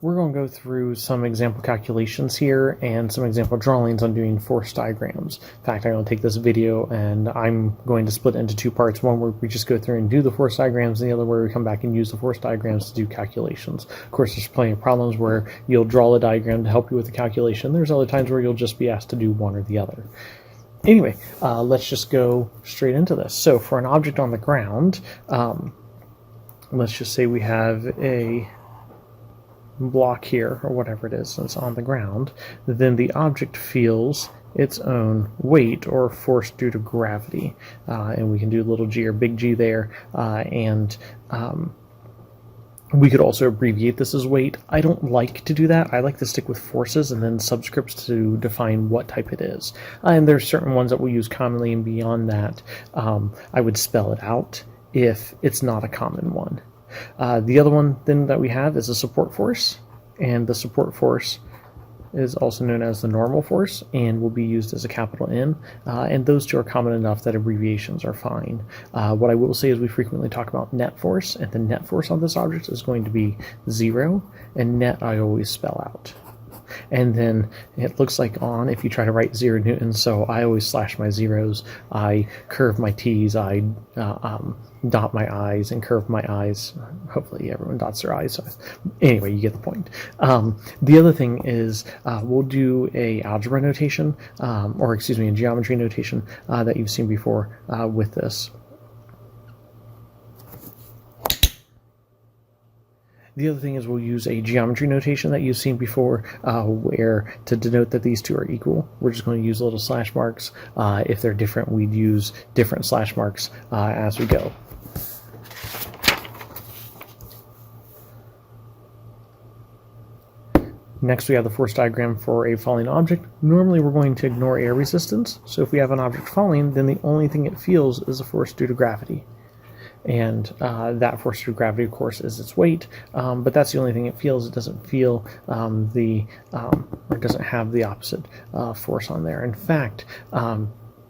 We're going to go through some example calculations here and some example drawings on doing force diagrams. In fact, I'm going to take this video and I'm going to split it into two parts. One where we just go through and do the force diagrams, and the other where we come back and use the force diagrams to do calculations. Of course, there's plenty of problems where you'll draw a diagram to help you with the calculation. There's other times where you'll just be asked to do one or the other. Anyway, let's just go straight into this. So for an object on the ground, let's just say we have a block here, or whatever it is that's on the ground, then the object feels its own weight or force due to gravity. And we can do little g or big G there, and we could also abbreviate this as weight. I don't like to do that. I like to stick with forces and then subscripts to define what type it is. And there's certain ones that we use commonly, and beyond that, I would spell it out if it's not a common one. The other one then that we have is a support force, and the support force is also known as the normal force and will be used as a capital N, and those two are common enough that abbreviations are fine. What I will say is we frequently talk about net force, and the net force on this object is going to be 0, and net I always spell out. And then it looks like on, if you try to write 0 newtons, so I always slash my zeros, I curve my t's, I dot my i's and curve my i's. Hopefully everyone dots their i's. So anyway, you get the point. The other thing is we'll do a algebra notation, or excuse me, a geometry notation that you've seen before with this. The other thing is we'll use a geometry notation that you've seen before, where to denote that these two are equal, we're just going to use little slash marks. If they're different, we'd use different slash marks as we go. Next, we have the force diagram for a falling object. Normally, we're going to ignore air resistance. So if we have an object falling, then the only thing it feels is a force due to gravity. And that force due to gravity, of course, is its weight, but that's the only thing it feels. It doesn't feel or it doesn't have the opposite force on there. In fact,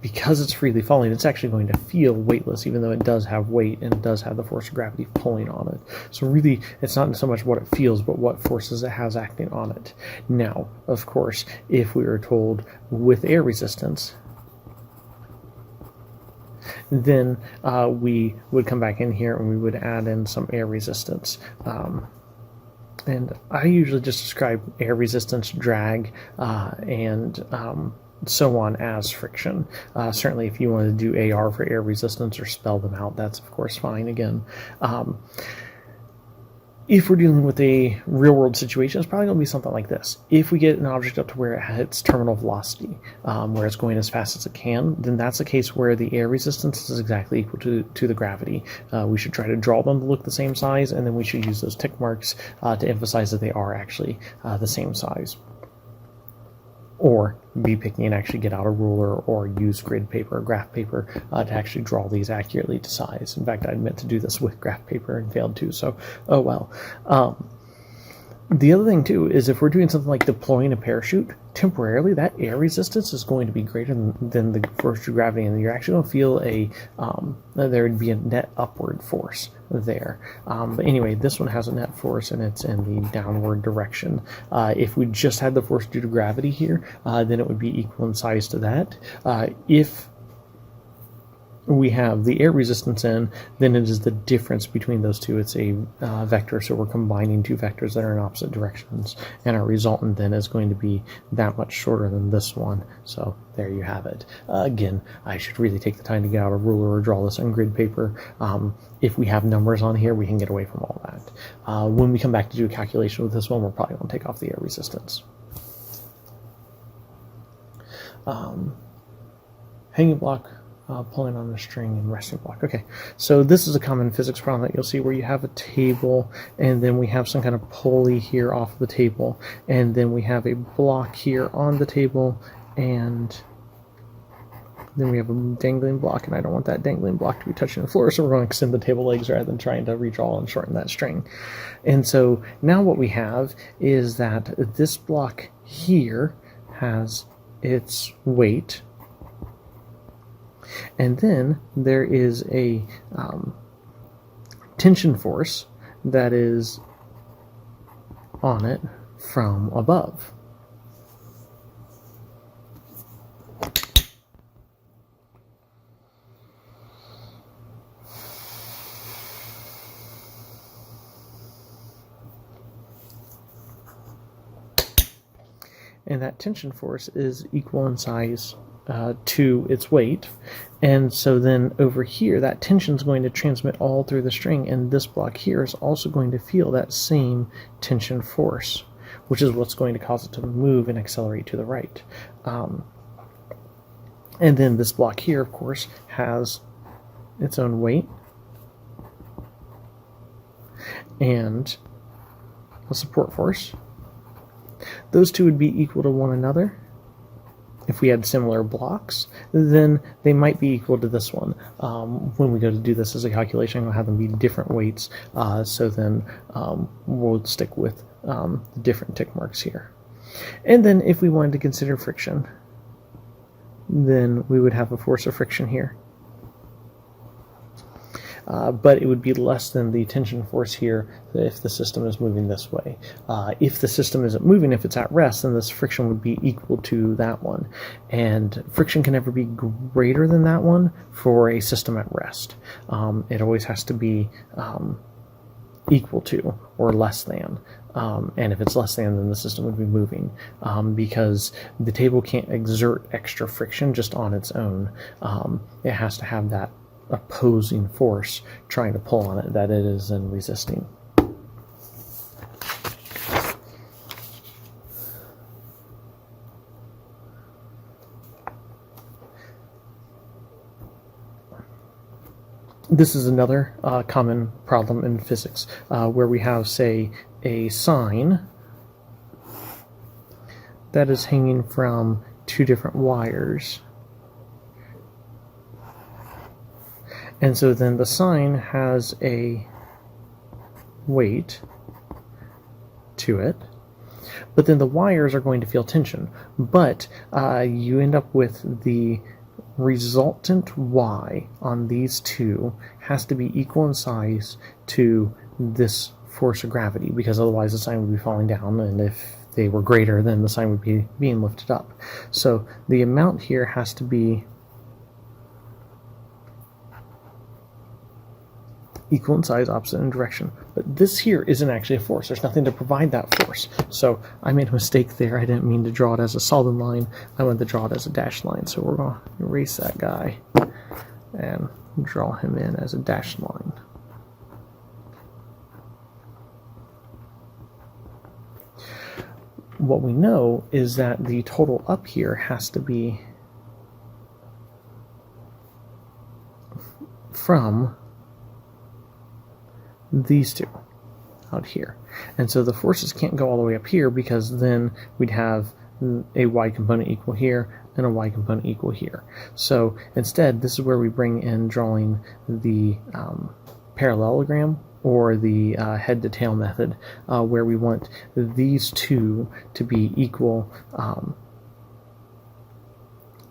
because it's freely falling, it's actually going to feel weightless, even though it does have weight and it does have the force of gravity pulling on it. So really, it's not so much what it feels, but what forces it has acting on it. Now, of course, if we were told with air resistance, then we would come back in here and we would add in some air resistance. And I usually just describe air resistance, drag, and so on as friction. Certainly if you want to do AR for air resistance or spell them out, that's of course fine again. If we're dealing with a real-world situation, it's probably going to be something like this. If we get an object up to where it hits terminal velocity, where it's going as fast as it can, then that's a case where the air resistance is exactly equal to the gravity. We should try to draw them to look the same size, and then we should use those tick marks to emphasize that they are actually the same size. Or be picky and actually get out a ruler or use grid paper or graph paper to actually draw these accurately to size. In fact, I meant to do this with graph paper and failed to, so oh well. The other thing too is if we're doing something like deploying a parachute, temporarily that air resistance is going to be greater than the force due to gravity, and you're actually going to feel there would be a net upward force there. But anyway, this one has a net force and it's in the downward direction. If we just had the force due to gravity here, then it would be equal in size to that. If we have the air resistance in, then it is the difference between those two. It's a vector, so we're combining two vectors that are in opposite directions, and our resultant then is going to be that much shorter than this one. So there you have it. Again, I should really take the time to get out a ruler or draw this on grid paper. If we have numbers on here, we can get away from all that. When we come back to do a calculation with this one, we're probably going to take off the air resistance. Hanging block, pulling on a string, and resting block. Okay, so this is a common physics problem that you'll see where you have a table and then we have some kind of pulley here off of the table, and then we have a block here on the table, and then we have a dangling block, and I don't want that dangling block to be touching the floor, so we're going to extend the table legs rather than trying to redraw and shorten that string. And so now what we have is that this block here has its weight, and then there is a tension force that is on it from above. And that tension force is equal in size to its weight. And so then over here, that tension is going to transmit all through the string, and this block here is also going to feel that same tension force, which is what's going to cause it to move and accelerate to the right. And then this block here, of course, has its own weight and a support force. Those two would be equal to one another. If we had similar blocks, then they might be equal to this one. When we go to do this as a calculation, we'll have them be different weights, so then we'll stick with the different tick marks here. And then if we wanted to consider friction, then we would have a force of friction here. But it would be less than the tension force here if the system is moving this way. If the system isn't moving, if it's at rest, then this friction would be equal to that one. And friction can never be greater than that one for a system at rest. It always has to be equal to or less than. And if it's less than, then the system would be moving, because the table can't exert extra friction just on its own. It has to have that opposing force trying to pull on it that it is then resisting. This is another common problem in physics, where we have, say, a sign that is hanging from two different wires. And so then the sign has a weight to it, but then the wires are going to feel tension. But you end up with the resultant Y on these two has to be equal in size to this force of gravity, because otherwise the sign would be falling down, and if they were greater, then the sign would be being lifted up. So the amount here has to be equal in size, opposite in direction. But this here isn't actually a force. There's nothing to provide that force. So I made a mistake there. I didn't mean to draw it as a solid line. I wanted to draw it as a dashed line. So we're going to erase that guy and draw him in as a dashed line. What we know is that the total up here has to be from these two out here. And so the forces can't go all the way up here, because then we'd have a y component equal here and a y component equal here. So instead, this is where we bring in drawing the parallelogram, or the head to tail method, where we want these two to be equal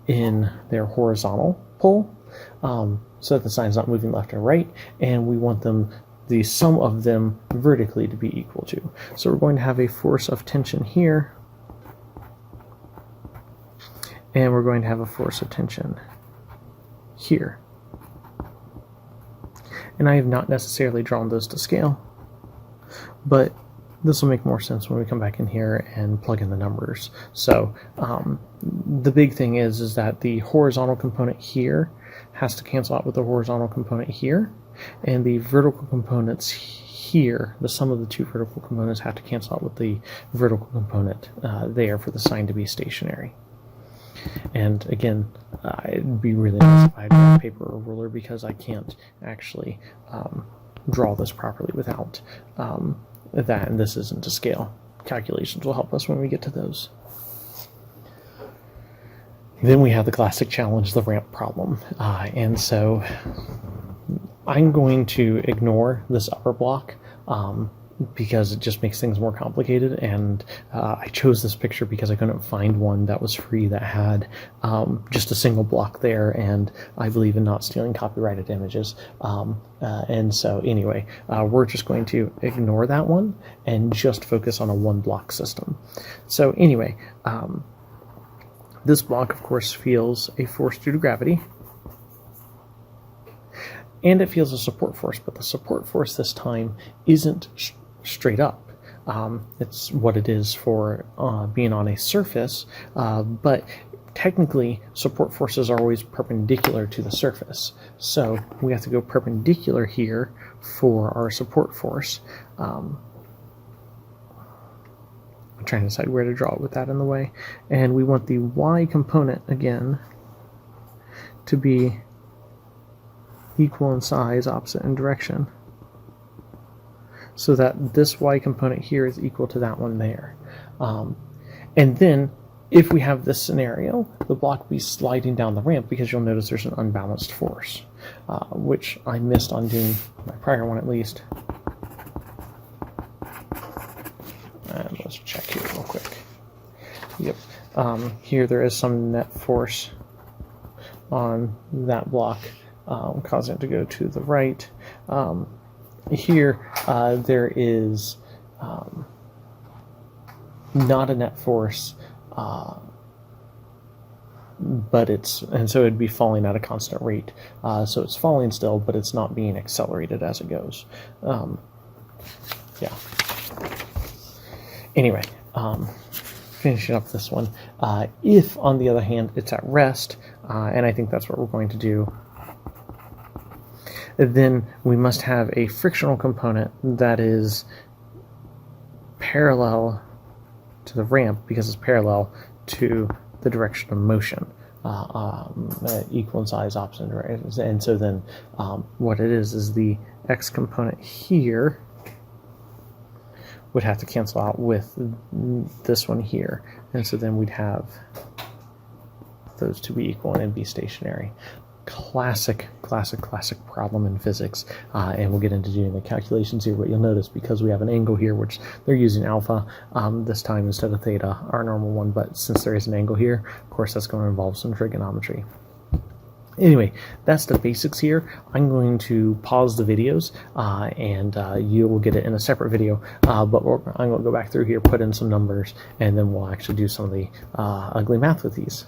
in their horizontal pole, so that the sign's not moving left or right, and we want them, the sum of them, vertically to be equal to. So we're going to have a force of tension here, and we're going to have a force of tension here. And I have not necessarily drawn those to scale, but this will make more sense when we come back in here and plug in the numbers. So the big thing is that the horizontal component here has to cancel out with the horizontal component here, and the vertical components here, the sum of the two vertical components, have to cancel out with the vertical component there for the sign to be stationary. And again, it'd be really nice if I had a paper or ruler, because I can't actually draw this properly without that, and this isn't to scale. Calculations will help us when we get to those. Then we have the classic challenge, the ramp problem. And so I'm going to ignore this upper block because it just makes things more complicated, and I chose this picture because I couldn't find one that was free that had just a single block there, and I believe in not stealing copyrighted images. And so anyway, we're just going to ignore that one and just focus on a one block system. So anyway, this block of course feels a force due to gravity, and it feels a support force, but the support force this time isn't straight up. It's what it is for being on a surface, but technically support forces are always perpendicular to the surface. So we have to go perpendicular here for our support force. I'm trying to decide where to draw it with that in the way. And we want the y component, again, to be equal in size, opposite in direction, so that this y component here is equal to that one there. And then if we have this scenario, the block will be sliding down the ramp, because you'll notice there's an unbalanced force, which I missed on doing my prior one at least. And let's check here real quick. Yep. Here there is some net force on that block, causing it to go to the right. Here there is not a net force, but and so it'd be falling at a constant rate. So it's falling still, but it's not being accelerated as it goes. Yeah. Anyway, finishing up this one. If, on the other hand, it's at rest, and I think that's what we're going to do, then we must have a frictional component that is parallel to the ramp, because it's parallel to the direction of motion, equal in size, opposite in direction. And so then what it is the x component here would have to cancel out with this one here, and so then we'd have those to be equal and be stationary. Classic problem in physics, and we'll get into doing the calculations here. But you'll notice, because we have an angle here, which they're using alpha this time instead of theta, our normal one, but since there is an angle here, of course that's going to involve some trigonometry. Anyway, that's the basics here. I'm going to pause the videos, and you will get it in a separate video, but I'm going to go back through here, put in some numbers, and then we'll actually do some of the ugly math with these.